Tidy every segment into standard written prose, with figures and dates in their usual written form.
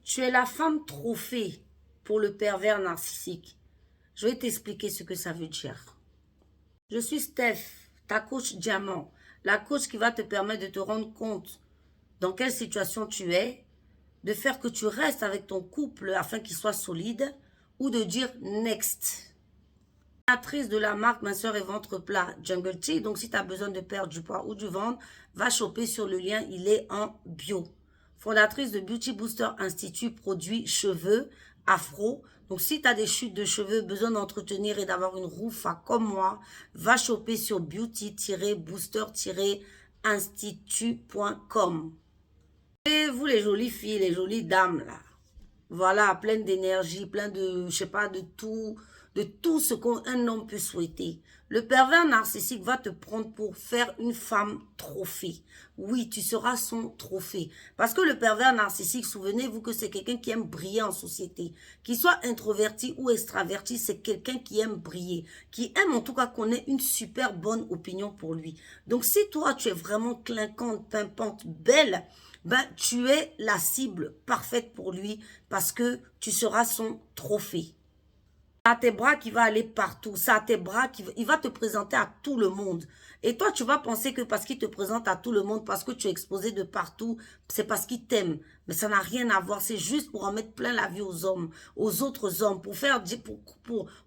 Tu es la femme trophée pour le pervers narcissique. Je vais t'expliquer ce que ça veut dire. Je suis Steph, ta coach diamant, la coach qui va te permettre de te rendre compte dans quelle situation tu es, de faire que tu restes avec ton couple afin qu'il soit solide ou de dire next. Créatrice de la marque Minceur et Ventre Plat Jungle Tea. Donc si tu as besoin de perdre du poids ou du ventre, va choper sur le lien, il est en bio. Fondatrice de Beauty Booster Institute, produits cheveux afro. Donc si tu as des chutes de cheveux, besoin d'entretenir et d'avoir une roufa comme moi, va choper sur beauty-booster-institut.com. Et vous les jolies filles, les jolies dames là, voilà, pleine d'énergie, plein de, je sais pas, de tout ce qu'un homme peut souhaiter. Le pervers narcissique va te prendre pour faire une femme trophée. Oui, tu seras son trophée. Parce que le pervers narcissique, souvenez-vous que c'est quelqu'un qui aime briller en société. Qu'il soit introverti ou extraverti, c'est quelqu'un qui aime briller. Qui aime en tout cas qu'on ait une super bonne opinion pour lui. Donc si toi, tu es vraiment clinquante, pimpante, belle, ben, tu es la cible parfaite pour lui parce que tu seras son trophée. Ça a tes bras qui va aller partout. Ça a tes bras il va te présenter à tout le monde. Et toi, tu vas penser que parce qu'il te présente à tout le monde, parce que tu es exposé de partout, c'est parce qu'il t'aime. Mais ça n'a rien à voir. C'est juste pour en mettre plein la vie aux hommes, aux autres hommes, pour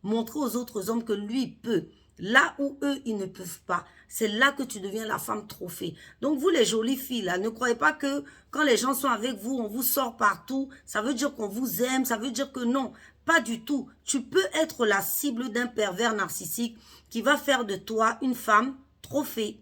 montrer aux autres hommes que lui peut. Là où eux, ils ne peuvent pas. C'est là que tu deviens la femme trophée. Donc, vous, les jolies filles, là, ne croyez pas que quand les gens sont avec vous, on vous sort partout. Ça veut dire qu'on vous aime. Ça veut dire que non, pas du tout. Tu peux être la cible d'un pervers narcissique qui va faire de toi une femme trophée.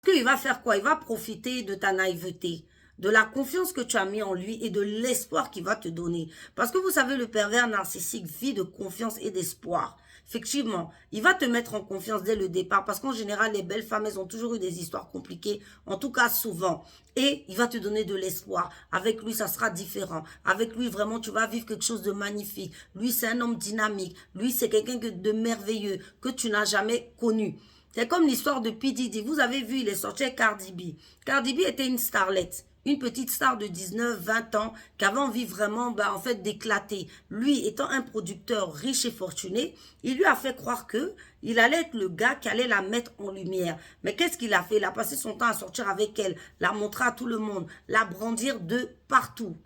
Qu'il va faire quoi? Il va profiter de ta naïveté, de la confiance que tu as mis en lui et de l'espoir qu'il va te donner. Parce que vous savez, le pervers narcissique vit de confiance et d'espoir. Effectivement, il va te mettre en confiance dès le départ parce qu'en général, les belles femmes, elles ont toujours eu des histoires compliquées, en tout cas souvent. Et il va te donner de l'espoir. Avec lui, ça sera différent. Avec lui, vraiment, tu vas vivre quelque chose de magnifique. Lui, c'est un homme dynamique. Lui, c'est quelqu'un de merveilleux que tu n'as jamais connu. C'est comme l'histoire de P. Diddy. Vous avez vu, il est sorti avec Cardi B. Cardi B était une starlette. Une petite star de 19, 20 ans qui avait envie vraiment en fait, d'éclater. Lui, étant un producteur riche et fortuné, il lui a fait croire que il allait être le gars qui allait la mettre en lumière. Mais qu'est-ce qu'il a fait? Il a passé son temps à sortir avec elle, la montrer à tout le monde, la brandir de partout.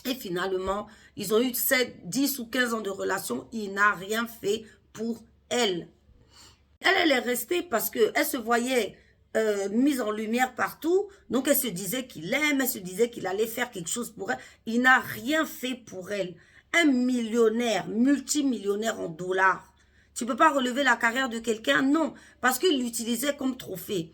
Et finalement, ils ont eu 7, 10 ou 15 ans de relation. Il n'a rien fait pour elle. Elle est restée parce qu'elle se voyait mise en lumière partout. Donc, elle se disait qu'il l'aime, elle se disait qu'il allait faire quelque chose pour elle. Il n'a rien fait pour elle. Un millionnaire, multimillionnaire en dollars. Tu ne peux pas relever la carrière de quelqu'un? Non, parce qu'il l'utilisait comme trophée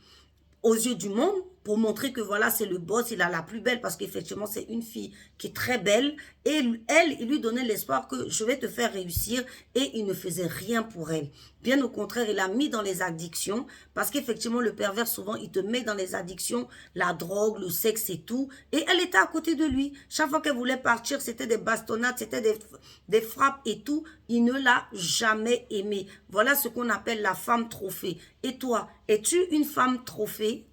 aux yeux du monde pour montrer que voilà, c'est le boss, il a la plus belle parce qu'effectivement, c'est une fille qui est très belle. Et elle, il lui donnait l'espoir que je vais te faire réussir et il ne faisait rien pour elle. Bien au contraire, il l'a mis dans les addictions parce qu'effectivement, le pervers, souvent, il te met dans les addictions, la drogue, le sexe et tout. Et elle était à côté de lui. Chaque fois qu'elle voulait partir, c'était des bastonnades, c'était des frappes et tout. Il ne l'a jamais aimée. Voilà ce qu'on appelle la femme trophée. Et toi, es-tu une femme trophée?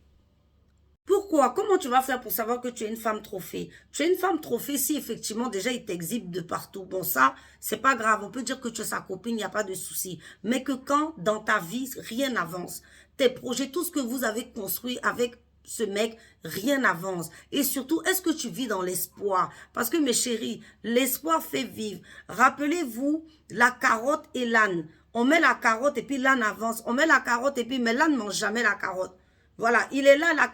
Pourquoi? Comment tu vas faire pour savoir que tu es une femme trophée? Tu es une femme trophée si effectivement déjà il t'exhibe de partout. Bon ça, c'est pas grave. On peut dire que tu es sa copine, il n'y a pas de souci. Mais que quand dans ta vie, rien n'avance. Tes projets, tout ce que vous avez construit avec ce mec, rien n'avance. Et surtout, est-ce que tu vis dans l'espoir? Parce que mes chéris, l'espoir fait vivre. Rappelez-vous la carotte et l'âne. On met la carotte et puis l'âne avance. On met la carotte et puis, mais l'âne ne mange jamais la carotte. Voilà, il est là, la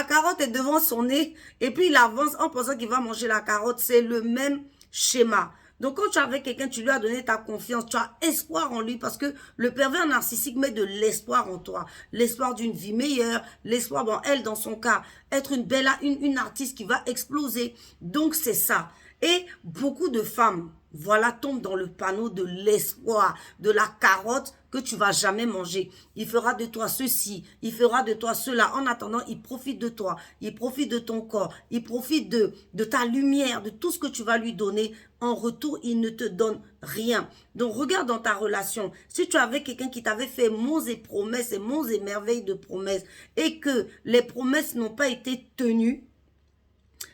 carotte est devant son nez et puis il avance en pensant qu'il va manger la carotte. C'est le même schéma. Donc, quand tu es avec quelqu'un, tu lui as donné ta confiance, tu as espoir en lui parce que le pervers narcissique met de l'espoir en toi. L'espoir d'une vie meilleure, l'espoir, bon, elle, dans son cas, être une belle, une artiste qui va exploser. Donc, c'est ça. Et beaucoup de femmes, voilà, tombent dans le panneau de l'espoir, de la carotte que tu vas jamais manger. Il fera de toi ceci, il fera de toi cela. En attendant, il profite de toi, il profite de ton corps, il profite de ta lumière, de tout ce que tu vas lui donner. En retour, il ne te donne rien. Donc, regarde dans ta relation. Si tu avais quelqu'un qui t'avait fait monts et promesses et monts et merveilles de promesses et que les promesses n'ont pas été tenues,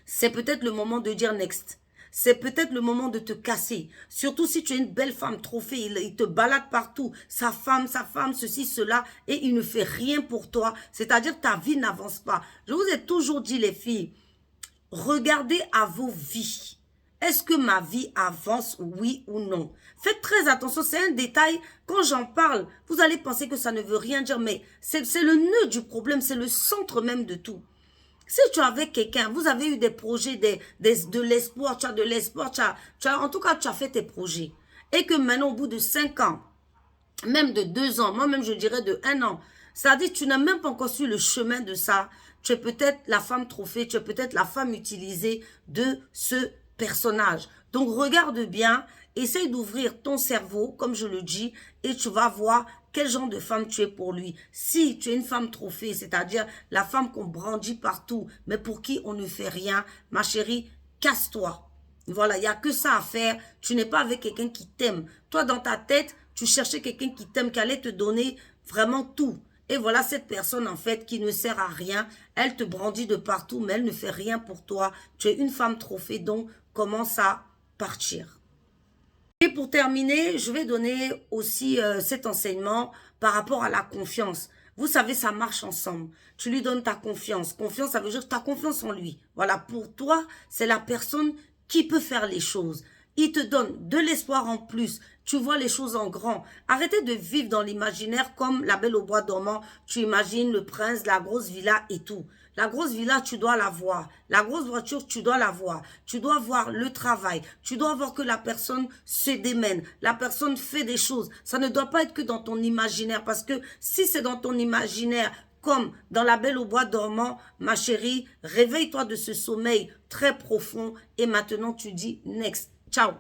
c'est peut-être le moment de dire next. C'est peut-être le moment de te casser. Surtout si tu es une belle femme trophée, il te balade partout. Sa femme, ceci, cela, et il ne fait rien pour toi. C'est-à-dire que ta vie n'avance pas. Je vous ai toujours dit, les filles, regardez à vos vies. Est-ce que ma vie avance, oui ou non? Faites très attention, c'est un détail. Quand j'en parle, vous allez penser que ça ne veut rien dire, mais c'est le nœud du problème, c'est le centre même de tout. Si tu es avec quelqu'un, vous avez eu des projets, de l'espoir, tu as de l'espoir, en tout cas, tu as fait tes projets. Et que maintenant, au bout de 5 ans, même de 2 ans, moi-même, je dirais de 1 an, c'est-à-dire tu n'as même pas encore su le chemin de ça. Tu es peut-être la femme trophée, tu es peut-être la femme utilisée de ce personnage. Donc, regarde bien, essaye d'ouvrir ton cerveau, comme je le dis, et tu vas voir quel genre de femme tu es pour lui. Si tu es une femme trophée, c'est-à-dire la femme qu'on brandit partout, mais pour qui on ne fait rien, ma chérie, casse-toi. Voilà, il n'y a que ça à faire. Tu n'es pas avec quelqu'un qui t'aime. Toi, dans ta tête, tu cherchais quelqu'un qui t'aime, qui allait te donner vraiment tout. Et voilà cette personne, en fait, qui ne sert à rien. Elle te brandit de partout, mais elle ne fait rien pour toi. Tu es une femme trophée, donc commence à partir. Et pour terminer, je vais donner aussi cet enseignement par rapport à la confiance. Vous savez, ça marche ensemble. Tu lui donnes ta confiance. Confiance, ça veut dire que tu as confiance en lui. Voilà, pour toi, c'est la personne qui peut faire les choses. Il te donne de l'espoir en plus. Tu vois les choses en grand. Arrêtez de vivre dans l'imaginaire comme la Belle au bois dormant. Tu imagines le prince, la grosse villa et tout. La grosse villa, tu dois la voir. La grosse voiture, tu dois la voir. Tu dois voir le travail. Tu dois voir que la personne se démène. La personne fait des choses. Ça ne doit pas être que dans ton imaginaire. Parce que si c'est dans ton imaginaire, comme dans la Belle au bois dormant, ma chérie, réveille-toi de ce sommeil très profond. Et maintenant, tu dis next. Ciao.